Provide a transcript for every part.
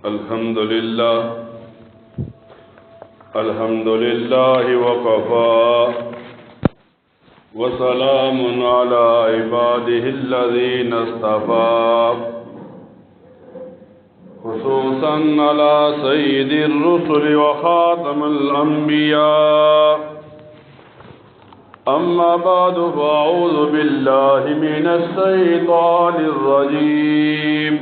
الحمد لله وكفى وسلام على عباده الذين اصطفى خصوصا على سيد الرسل وخاتم الأنبياء أما بعد فأعوذ بالله من الشيطان الرجيم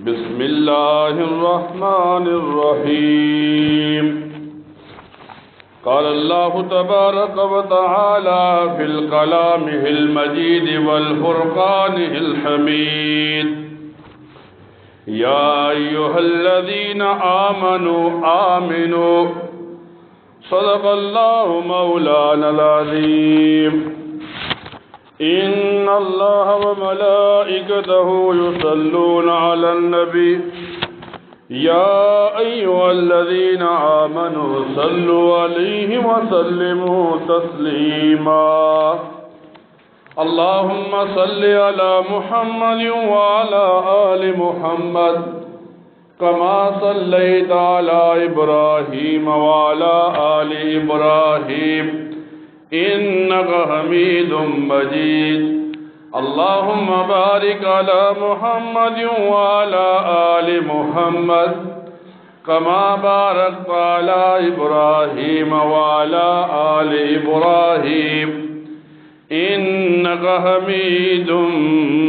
بسم الله الرحمن الرحيم قال الله تبارك وتعالى في الكلام المجيد والفرقان الحميد يا أيها الذين آمنوا صدق الله مولانا العظيم إن الله وملائكته يصلون على النبي يا أيها الذين آمنوا صلوا عليه وسلموا تسليما اللهم صل على محمد وعلى آل محمد كما صليت على إبراهيم وعلى آل إبراهيم إنك حميد مجيد اللهم بارك على محمد وعلى آل محمد كما باركت على إبراهيم وعلى آل إبراهيم إنك حميد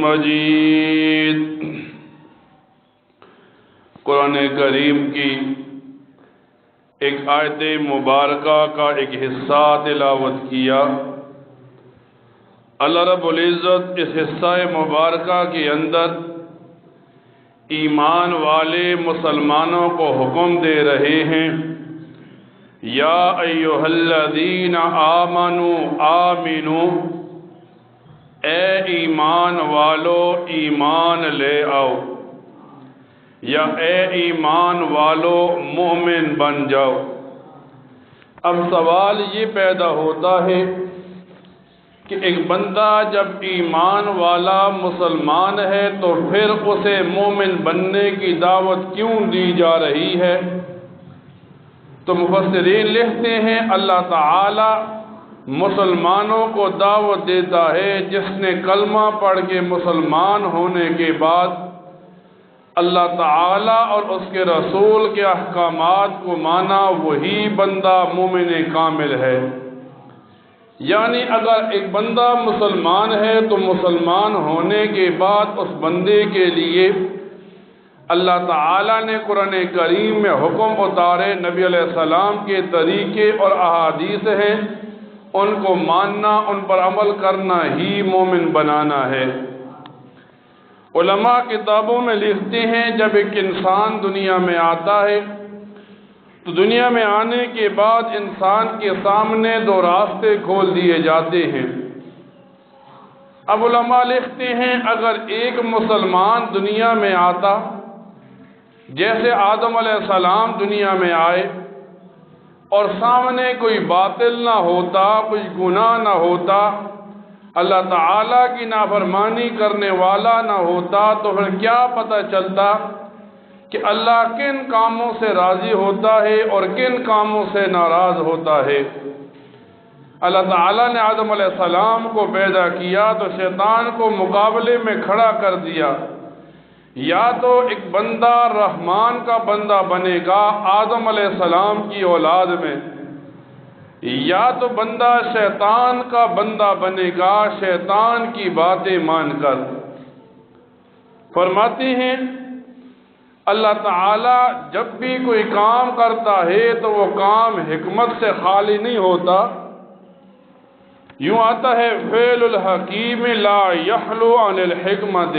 مجيد۔ قرآن کریم کی ایک آیت مبارکہ کا ایک حصہ تلاوت کیا۔ اللہ رب العزت اس حصہ مبارکہ کے اندر ایمان والے مسلمانوں کو حکم دے رہے ہیں، یا ایھا الذین آمنوا اے ایمان والو ایمان لے آؤ، یا اے ایمان والو مومن بن جاؤ۔ اب سوال یہ پیدا ہوتا ہے کہ ایک بندہ جب ایمان والا مسلمان ہے تو پھر اسے مومن بننے کی دعوت کیوں دی جا رہی ہے؟ تو مفسرین لکھتے ہیں اللہ تعالی مسلمانوں کو دعوت دیتا ہے جس نے کلمہ پڑھ کے مسلمان ہونے کے بعد اللہ تعالی اور اس کے رسول کے احکامات کو مانا، وہی بندہ مومن کامل ہے۔ یعنی اگر ایک بندہ مسلمان ہے تو مسلمان ہونے کے بعد اس بندے کے لیے اللہ تعالی نے قرآن کریم میں حکم اتارے، نبی علیہ السلام کے طریقے اور احادیث ہیں، ان کو ماننا، ان پر عمل کرنا ہی مومن بنانا ہے۔ علماء کتابوں میں لکھتے ہیں جب ایک انسان دنیا میں آتا ہے تو دنیا میں آنے کے بعد انسان کے سامنے دو راستے کھول دیے جاتے ہیں۔ اب علماء لکھتے ہیں اگر ایک مسلمان دنیا میں آتا، جیسے آدم علیہ السلام دنیا میں آئے اور سامنے کوئی باطل نہ ہوتا، کوئی گناہ نہ ہوتا، اللہ تعالیٰ کی نافرمانی کرنے والا نہ ہوتا، تو پھر کیا پتہ چلتا کہ اللہ کن کاموں سے راضی ہوتا ہے اور کن کاموں سے ناراض ہوتا ہے۔ اللہ تعالیٰ نے آدم علیہ السلام کو پیدا کیا تو شیطان کو مقابلے میں کھڑا کر دیا، یا تو ایک بندہ رحمان کا بندہ بنے گا آدم علیہ السلام کی اولاد میں، یا تو بندہ شیطان کا بندہ بنے گا شیطان کی باتیں مان کر۔ فرماتے ہیں اللہ تعالی جب بھی کوئی کام کرتا ہے تو وہ کام حکمت سے خالی نہیں ہوتا۔ یوں آتا ہے فعل الحکیم لا یخلو عن الحکمت،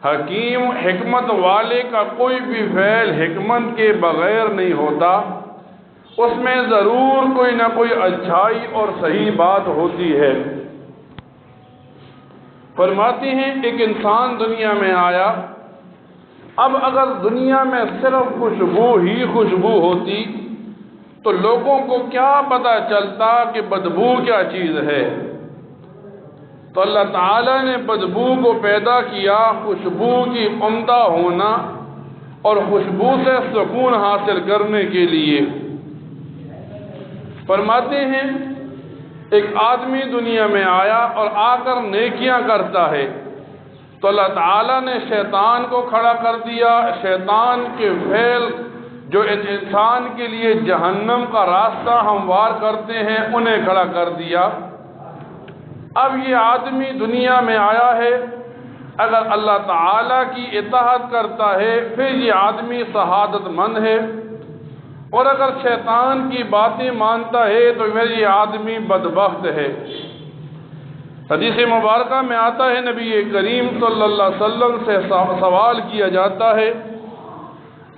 حکیم حکمت والے کا کوئی بھی فعل حکمت کے بغیر نہیں ہوتا، اس میں ضرور کوئی نہ کوئی اچھائی اور صحیح بات ہوتی ہے۔ فرماتے ہیں ایک انسان دنیا میں آیا، اب اگر دنیا میں صرف خوشبو ہی خوشبو ہوتی تو لوگوں کو کیا پتہ چلتا کہ بدبو کیا چیز ہے؟ تو اللہ تعالیٰ نے بدبو کو پیدا کیا، خوشبو کی عمدہ ہونا اور خوشبو سے سکون حاصل کرنے کے لیے۔ فرماتے ہیں ایک آدمی دنیا میں آیا اور آ کر نیکیاں کرتا ہے تو اللہ تعالیٰ نے شیطان کو کھڑا کر دیا۔ شیطان کے فعل جو انسان کے لیے جہنم کا راستہ ہموار کرتے ہیں انہیں کھڑا کر دیا۔ اب یہ آدمی دنیا میں آیا ہے، اگر اللہ تعالیٰ کی اطاعت کرتا ہے پھر یہ آدمی سعادت مند ہے، اور اگر شیطان کی باتیں مانتا ہے تو پھر یہ آدمی بدبخت ہے۔ حدیث مبارکہ میں آتا ہے نبی کریم صلی اللہ علیہ وسلم سے سوال کیا جاتا ہے،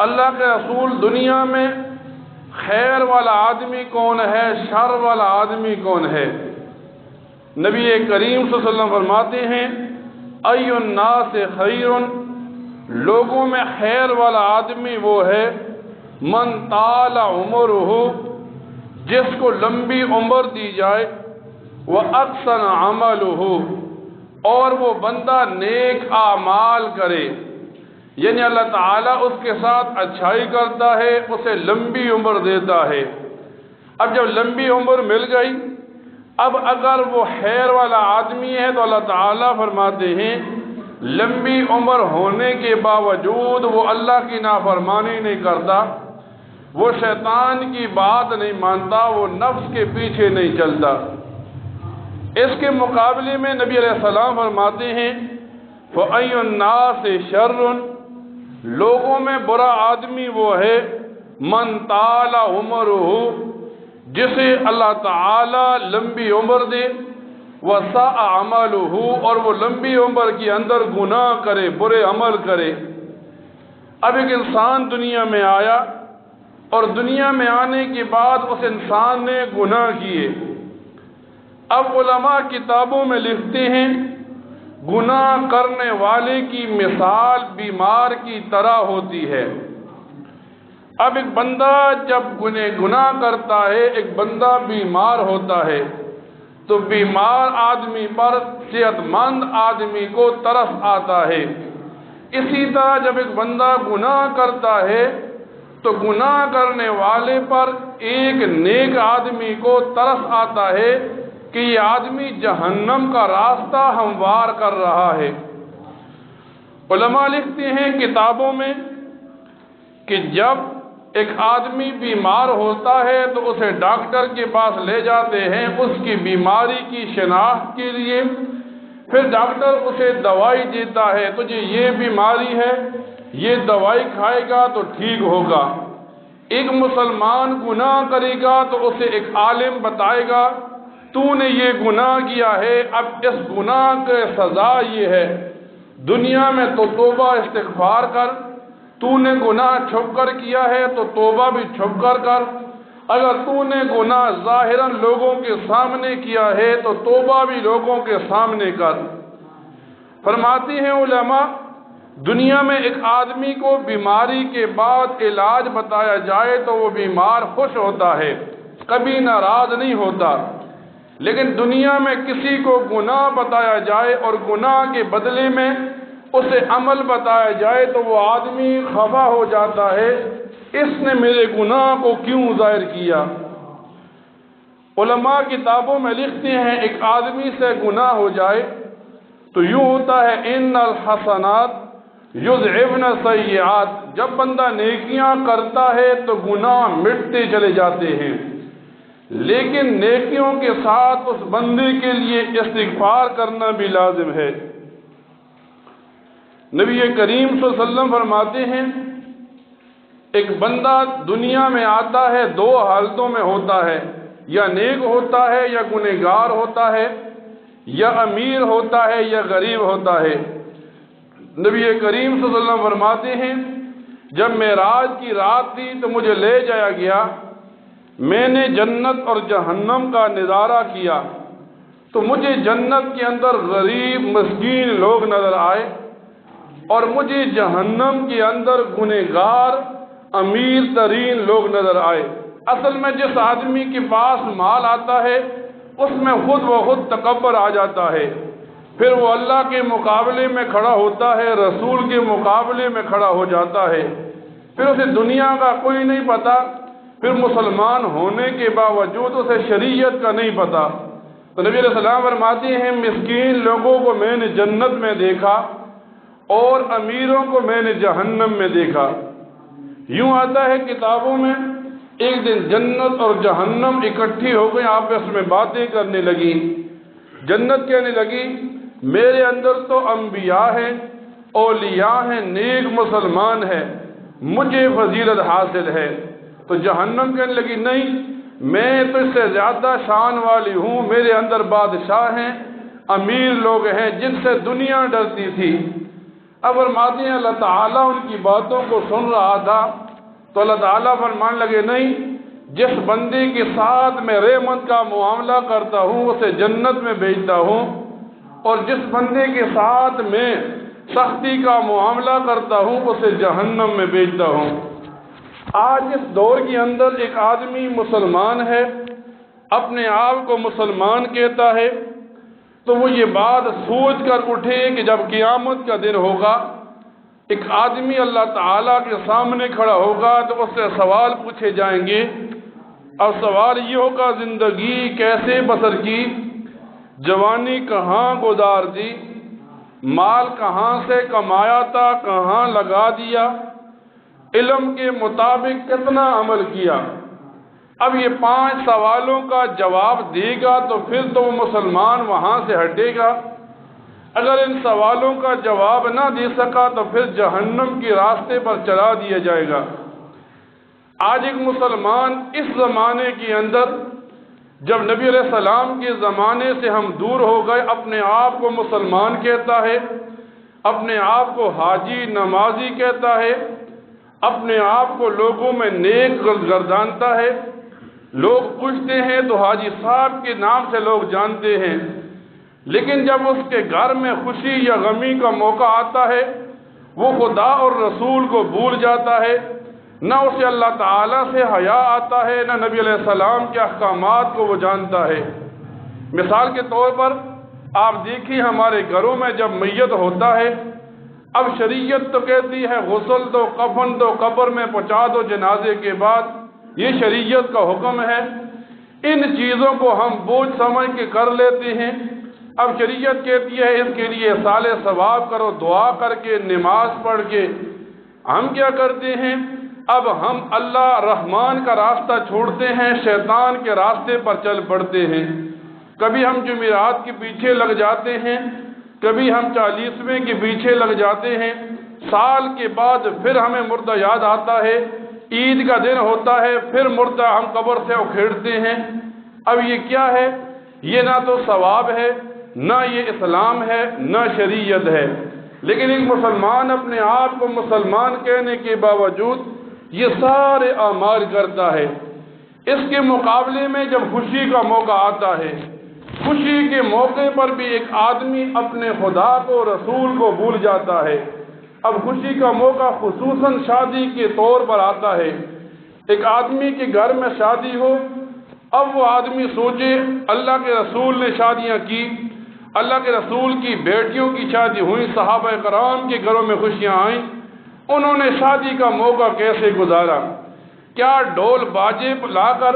اللہ کے رسول دنیا میں خیر والا آدمی کون ہے، شر والا آدمی کون ہے؟ نبی کریم صلی اللہ علیہ وسلم فرماتے ہیں ای الناس خیر، لوگوں میں خیر والا آدمی وہ ہے من طال عمرہ، جس کو لمبی عمر دی جائے، وَأَحْسَنَ عَمَلُهُ، اور وہ بندہ نیک اعمال کرے، یعنی اللہ تعالیٰ اس کے ساتھ اچھائی کرتا ہے، اسے لمبی عمر دیتا ہے۔ اب جب لمبی عمر مل گئی، اب اگر وہ خیر والا آدمی ہے تو اللہ تعالیٰ فرماتے ہیں لمبی عمر ہونے کے باوجود وہ اللہ کی نافرمانی نہیں کرتا، وہ شیطان کی بات نہیں مانتا، وہ نفس کے پیچھے نہیں چلتا۔ اس کے مقابلے میں نبی علیہ السلام فرماتے ہیں فَأَيُّ النَّاسِ شَرٌّ، لوگوں میں برا آدمی وہ ہے من طال عمرہ، جسے اللہ تعالی لمبی عمر دے، وَسَاءَ عَمَلُهُ، اور وہ لمبی عمر کے اندر گناہ کرے، برے عمل کرے۔ اب ایک انسان دنیا میں آیا اور دنیا میں آنے کے بعد اس انسان نے گناہ کیے۔ اب علماء کتابوں میں لکھتے ہیں گناہ کرنے والے کی مثال بیمار کی طرح ہوتی ہے۔ اب ایک بندہ جب گناہ کرتا ہے، ایک بندہ بیمار ہوتا ہے تو بیمار آدمی پر صحت مند آدمی کو ترس آتا ہے۔ اسی طرح جب ایک بندہ گناہ کرتا ہے تو گناہ کرنے والے پر ایک نیک آدمی کو ترس آتا ہے کہ یہ آدمی جہنم کا راستہ ہموار کر رہا ہے۔ علماء لکھتے ہیں کتابوں میں کہ جب ایک آدمی بیمار ہوتا ہے تو اسے ڈاکٹر کے پاس لے جاتے ہیں اس کی بیماری کی شناخت کے لیے، پھر ڈاکٹر اسے دوائی دیتا ہے تجھے یہ بیماری ہے، یہ دوائی کھائے گا تو ٹھیک ہوگا۔ ایک مسلمان گناہ کرے گا تو اسے ایک عالم بتائے گا تو نے یہ گناہ کیا ہے، اب اس گناہ کی سزا یہ ہے، دنیا میں تو توبہ استغفار کر، تو نے گناہ چھپ کر کیا ہے تو توبہ بھی چھپ کر کر، اگر تو نے گناہ ظاہراً لوگوں کے سامنے کیا ہے تو توبہ بھی لوگوں کے سامنے کر۔ فرماتی ہیں علماء دنیا میں ایک آدمی کو بیماری کے بعد علاج بتایا جائے تو وہ بیمار خوش ہوتا ہے، کبھی ناراض نہیں ہوتا، لیکن دنیا میں کسی کو گناہ بتایا جائے اور گناہ کے بدلے میں اسے عمل بتایا جائے تو وہ آدمی خفا ہو جاتا ہے، اس نے میرے گناہ کو کیوں ظاہر کیا۔ علماء کتابوں میں لکھتے ہیں ایک آدمی سے گناہ ہو جائے تو یوں ہوتا ہے ان الحسنات یذہبن السیئات، جب بندہ نیکیاں کرتا ہے تو گناہ مٹتے چلے جاتے ہیں، لیکن نیکیوں کے ساتھ اس بندے کے لیے استغفار کرنا بھی لازم ہے۔ نبی کریم صلی اللہ علیہ وسلم فرماتے ہیں ایک بندہ دنیا میں آتا ہے دو حالتوں میں ہوتا ہے، یا نیک ہوتا ہے یا گنہگار ہوتا ہے، یا امیر ہوتا ہے یا غریب ہوتا ہے۔ نبی کریم صلی اللہ علیہ وسلم فرماتے ہیں جب معراج کی رات تھی تو مجھے لے جایا گیا، میں نے جنت اور جہنم کا نظارہ کیا تو مجھے جنت کے اندر غریب مسکین لوگ نظر آئے اور مجھے جہنم کے اندر گنہگار امیر ترین لوگ نظر آئے۔ اصل میں جس آدمی کے پاس مال آتا ہے اس میں خود و خود تکبر آ جاتا ہے، پھر وہ اللہ کے مقابلے میں کھڑا ہوتا ہے، رسول کے مقابلے میں کھڑا ہو جاتا ہے، پھر اسے دنیا کا کوئی نہیں پتا، پھر مسلمان ہونے کے باوجود اسے شریعت کا نہیں پتا۔ تو نبی علیہ السلام فرماتے ہیں مسکین لوگوں کو میں نے جنت میں دیکھا اور امیروں کو میں نے جہنم میں دیکھا۔ یوں آتا ہے کتابوں میں، ایک دن جنت اور جہنم اکٹھی ہو گئی، آپس میں باتیں کرنے لگی۔ جنت کہنے لگی میرے اندر تو انبیاء ہیں، اولیاء ہیں، نیک مسلمان ہیں، مجھے فضیلت حاصل ہے۔ تو جہنم کہنے لگی نہیں، میں تو اس سے زیادہ شان والی ہوں، میرے اندر بادشاہ ہیں، امیر لوگ ہیں جن سے دنیا ڈرتی تھی۔ اب فرماتے ہیں اللہ تعالیٰ ان کی باتوں کو سن رہا تھا، تو اللہ تعالیٰ فرمانے لگے نہیں، جس بندے کے ساتھ میں رحمت کا معاملہ کرتا ہوں اسے جنت میں بھیجتا ہوں، اور جس بندے کے ساتھ میں سختی کا معاملہ کرتا ہوں اسے جہنم میں بھیجتا ہوں۔ آج اس دور کے اندر ایک آدمی مسلمان ہے، اپنے آپ کو مسلمان کہتا ہے، تو وہ یہ بات سوچ کر اٹھے کہ جب قیامت کا دن ہوگا، ایک آدمی اللہ تعالیٰ کے سامنے کھڑا ہوگا تو اس سے سوال پوچھے جائیں گے، اور سوال یہ ہوگا زندگی کیسے بسر کی، جوانی کہاں گزار دی، مال کہاں سے کمایا تھا کہاں لگا دیا، علم کے مطابق کتنا عمل کیا۔ اب یہ 5 سوالوں کا جواب دے گا تو پھر تو وہ مسلمان وہاں سے ہٹے گا، اگر ان سوالوں کا جواب نہ دے سکا تو پھر جہنم کے راستے پر چلا دیا جائے گا۔ آج ایک مسلمان اس زمانے کے اندر، جب نبی علیہ السلام کے زمانے سے ہم دور ہو گئے، اپنے آپ کو مسلمان کہتا ہے، اپنے آپ کو حاجی نمازی کہتا ہے، اپنے آپ کو لوگوں میں نیک گردانتا ہے، لوگ پوچھتے ہیں تو حاجی صاحب کے نام سے لوگ جانتے ہیں، لیکن جب اس کے گھر میں خوشی یا غمی کا موقع آتا ہے وہ خدا اور رسول کو بھول جاتا ہے، نہ اسے اللہ تعالیٰ سے حیا آتا ہے، نہ نبی علیہ السلام کے احکامات کو وہ جانتا ہے۔ مثال کے طور پر آپ دیکھیں ہمارے گھروں میں جب میت ہوتا ہے، اب شریعت تو کہتی ہے غسل دو، کفن دو، قبر میں پہنچا دو جنازے کے بعد، یہ شریعت کا حکم ہے، ان چیزوں کو ہم بوجھ سمجھ کے کر لیتے ہیں۔ اب شریعت کہتی ہے اس کے لیے سال ثواب کرو، دعا کر کے، نماز پڑھ کے، ہم کیا کرتے ہیں، اب ہم اللہ رحمان کا راستہ چھوڑتے ہیں، شیطان کے راستے پر چل پڑتے ہیں۔ کبھی ہم جمعرات کے پیچھے لگ جاتے ہیں، کبھی ہم 40ویں کے پیچھے لگ جاتے ہیں، سال کے بعد پھر ہمیں مردہ یاد آتا ہے، عید کا دن ہوتا ہے، پھر مردہ ہم قبر سے اکھیڑتے ہیں۔ اب یہ کیا ہے؟ یہ نہ تو ثواب ہے، نہ یہ اسلام ہے، نہ شریعت ہے، لیکن ایک مسلمان اپنے آپ کو مسلمان کہنے کے باوجود یہ سارے اعمال کرتا ہے۔ اس کے مقابلے میں جب خوشی کا موقع آتا ہے، خوشی کے موقع پر بھی ایک آدمی اپنے خدا کو، رسول کو بھول جاتا ہے۔ اب خوشی کا موقع خصوصاً شادی کے طور پر آتا ہے، ایک آدمی کے گھر میں شادی ہو، اب وہ آدمی سوچے اللہ کے رسول نے شادیاں کی، اللہ کے رسول کی بیٹیوں کی شادی ہوئی، صحابہ کرام کے گھروں میں خوشیاں آئیں، انہوں نے شادی کا موقع کیسے گزارا، کیا ڈھول باجے لا کر،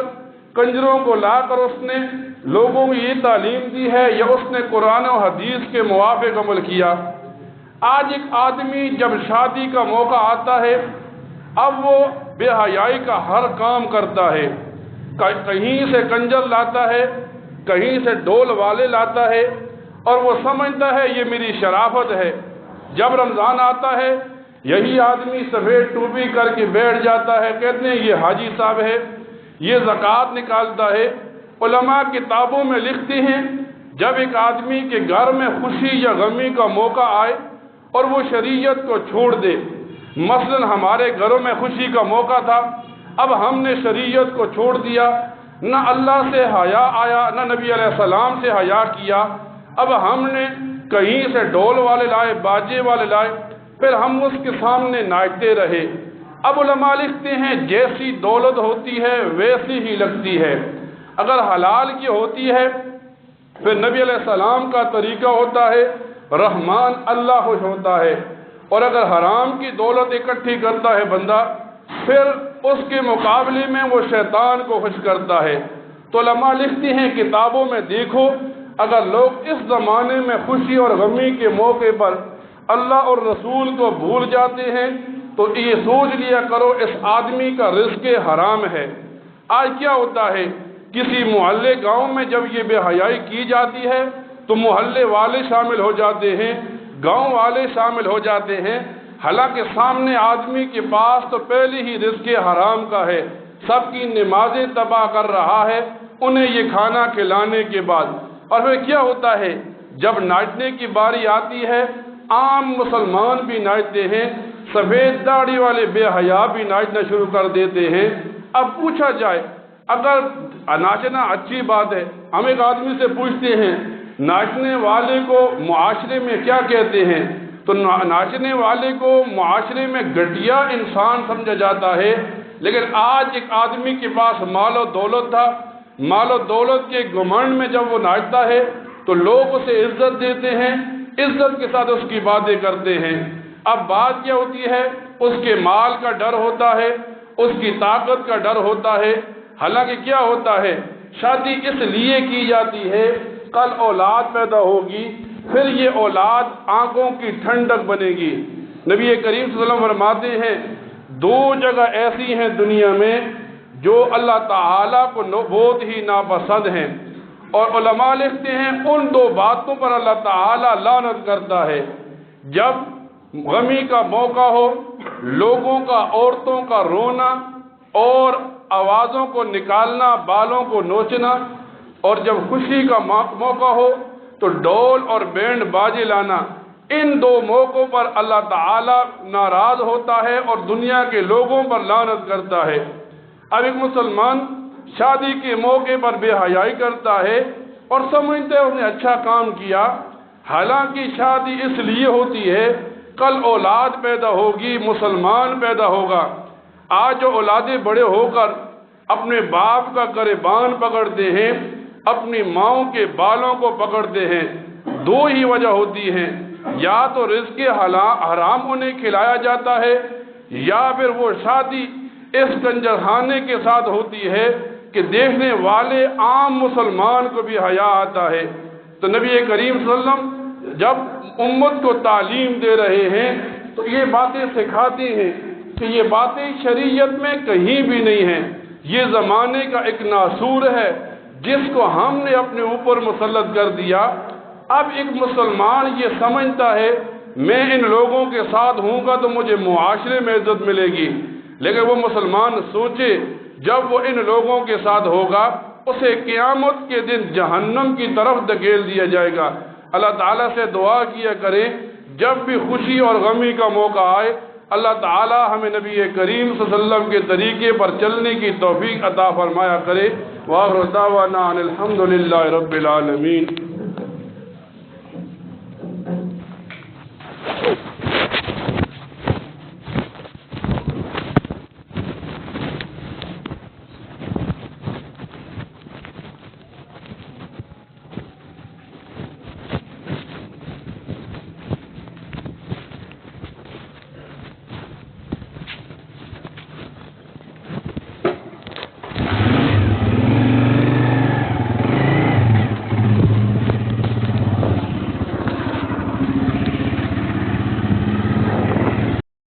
کنجروں کو لا کر اس نے لوگوں کو یہ تعلیم دی ہے، یا اس نے قرآن و حدیث کے موافق عمل کیا؟ آج ایک آدمی جب شادی کا موقع آتا ہے، اب وہ بے حیائی کا ہر کام کرتا ہے، کہیں سے کنجر لاتا ہے، کہیں سے ڈھول والے لاتا ہے، اور وہ سمجھتا ہے یہ میری شرافت ہے۔ جب رمضان آتا ہے یہی آدمی سفید ٹوپی کر کے بیٹھ جاتا ہے، کہتے ہیں یہ حاجی صاحب ہے، یہ زکوٰۃ نکالتا ہے۔ علماء کتابوں میں لکھتے ہیں جب ایک آدمی کے گھر میں خوشی یا غمی کا موقع آئے اور وہ شریعت کو چھوڑ دے، مثلا ہمارے گھروں میں خوشی کا موقع تھا، اب ہم نے شریعت کو چھوڑ دیا، نہ اللہ سے حیا آیا، نہ نبی علیہ السلام سے حیا کیا، اب ہم نے کہیں سے ڈھول والے لائے، باجے والے لائے، پھر ہم اس کے سامنے ناچتے رہے۔ اب علماء لکھتے ہیں جیسی دولت ہوتی ہے ویسی ہی لگتی ہے، اگر حلال کی ہوتی ہے پھر نبی علیہ السلام کا طریقہ ہوتا ہے، رحمان اللہ خوش ہوتا ہے، اور اگر حرام کی دولت اکٹھی کرتا ہے بندہ پھر اس کے مقابلے میں وہ شیطان کو خوش کرتا ہے۔ تو علماء لکھتی ہیں کتابوں میں دیکھو، اگر لوگ اس زمانے میں خوشی اور غمی کے موقع پر اللہ اور رسول کو بھول جاتے ہیں تو یہ سوچ لیا کرو اس آدمی کا رزق حرام ہے۔ آج کیا ہوتا ہے، کسی محلے گاؤں میں جب یہ بے حیائی کی جاتی ہے تو محلے والے شامل ہو جاتے ہیں، گاؤں والے شامل ہو جاتے ہیں، حالانکہ سامنے آدمی کے پاس تو پہلے ہی رزق حرام کا ہے، سب کی نمازیں تباہ کر رہا ہے انہیں یہ کھانا کھلانے کے بعد۔ اور پھر کیا ہوتا ہے، جب ناچنے کی باری آتی ہے عام مسلمان بھی ناچتے ہیں، سفید داڑھی والے بے حیا بھی ناچنا شروع کر دیتے ہیں۔ اب پوچھا جائے اگر ناچنا اچھی بات ہے، ہم ایک آدمی سے پوچھتے ہیں ناچنے والے کو معاشرے میں کیا کہتے ہیں، تو ناچنے والے کو معاشرے میں گھٹیا انسان سمجھا جاتا ہے۔ لیکن آج ایک آدمی کے پاس مال و دولت تھا، مال و دولت کے گھمنڈ میں جب وہ ناچتا ہے تو لوگ اسے عزت دیتے ہیں، عزت کے ساتھ اس کی باتیں کرتے ہیں۔ اب بات کیا ہوتی ہے، اس کے مال کا ڈر ہوتا ہے، اس کی طاقت کا ڈر ہوتا ہے۔ حالانکہ کیا ہوتا ہے، شادی اس لیے کی جاتی ہے کل اولاد پیدا ہوگی، پھر یہ اولاد آنکھوں کی ٹھنڈک بنے گی۔ نبی کریم صلی اللہ علیہ وسلم فرماتے ہیں دو جگہ ایسی ہیں دنیا میں جو اللہ تعالیٰ کو بہت ہی ناپسند ہیں، اور علماء لکھتے ہیں ان دو باتوں پر اللہ تعالیٰ لعنت کرتا ہے۔ جب غمی کا موقع ہو، لوگوں کا عورتوں کا رونا اور آوازوں کو نکالنا، بالوں کو نوچنا، اور جب خوشی کا موقع ہو تو ڈول اور بینڈ باجے لانا، ان دو موقعوں پر اللہ تعالیٰ ناراض ہوتا ہے اور دنیا کے لوگوں پر لعنت کرتا ہے۔ اب ایک مسلمان شادی کے موقع پر بے حیائی کرتا ہے اور سمجھتے ہیں اس نے اچھا کام کیا، حالانکہ شادی اس لیے ہوتی ہے کل اولاد پیدا ہوگی، مسلمان پیدا ہوگا۔ آج جو اولادیں بڑے ہو کر اپنے باپ کا گریبان پکڑتے ہیں، اپنی ماؤں کے بالوں کو پکڑتے ہیں، دو ہی وجہ ہوتی ہیں، یا تو رزق حرام انہیں کھلایا جاتا ہے، یا پھر وہ شادی اس کنجرخانے کے ساتھ ہوتی ہے کہ دیکھنے والے عام مسلمان کو بھی حیا آتا ہے۔ تو نبی کریم صلی اللہ علیہ وسلم جب امت کو تعلیم دے رہے ہیں تو یہ باتیں سکھاتی ہیں کہ یہ باتیں شریعت میں کہیں بھی نہیں ہیں، یہ زمانے کا ایک ناسور ہے جس کو ہم نے اپنے اوپر مسلط کر دیا۔ اب ایک مسلمان یہ سمجھتا ہے میں ان لوگوں کے ساتھ ہوں گا تو مجھے معاشرے میں عزت ملے گی، لیکن وہ مسلمان سوچے جب وہ ان لوگوں کے ساتھ ہوگا اسے قیامت کے دن جہنم کی طرف دھکیل دیا جائے گا۔ اللہ تعالیٰ سے دعا کیا کریں جب بھی خوشی اور غمی کا موقع آئے اللہ تعالیٰ ہمیں نبی کریم صلی اللہ علیہ وسلم کے طریقے پر چلنے کی توفیق عطا فرمایا کرے۔ وآخر دعوانا ان الحمد للہ رب العالمین۔